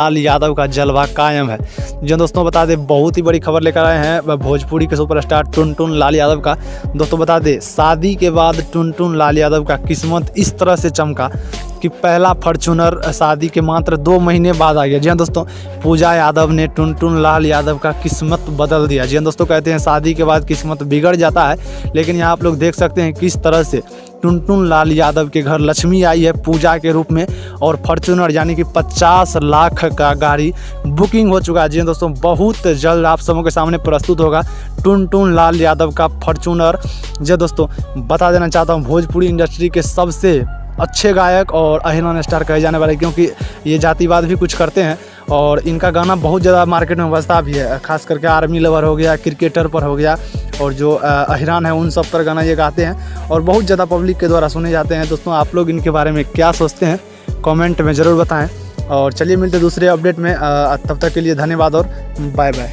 लाल यादव का जलवा कायम है। जो दोस्तों बता दें, बहुत ही बड़ी खबर लेकर आए हैं भोजपुरी के सुपरस्टार टुनटुन लाल यादव का। दोस्तों बता दें, शादी के बाद टुनटुन लाल यादव का किस्मत इस तरह से चमका कि पहला फॉर्च्यूनर शादी के मात्र 2 महीने बाद आ गया। जी हाँ दोस्तों, पूजा यादव ने टुनटुन लाल यादव का किस्मत बदल दिया। जी हाँ दोस्तों, कहते हैं शादी के बाद किस्मत बिगड़ जाता है, लेकिन यहाँ आप लोग देख सकते हैं किस तरह से टुनटुन लाल यादव के घर लक्ष्मी आई है पूजा के रूप में, और फॉर्च्यूनर यानी कि 50 लाख का गाड़ी बुकिंग हो चुका है। जी हाँ दोस्तों, बहुत जल्द आप सबों के सामने प्रस्तुत होगा टुनटुन लाल यादव का फॉर्च्यूनर। जी दोस्तों, बता देना चाहता हूँ, भोजपुरी इंडस्ट्री के सबसे अच्छे गायक और अहिरान स्टार कहे जाने वाले, क्योंकि ये जातिवाद भी कुछ करते हैं और इनका गाना बहुत ज़्यादा मार्केट में बजता भी है, खास करके आर्मी लवर हो गया, क्रिकेटर पर हो गया, और जो अहिरान है उन सब पर गाना ये गाते हैं और बहुत ज़्यादा पब्लिक के द्वारा सुने जाते हैं। दोस्तों, आप लोग इनके बारे में क्या सोचते हैं कमेंट में ज़रूर बताएं, और चलिए मिलते दूसरे अपडेट में। तब तक के लिए धन्यवाद और बाय बाय।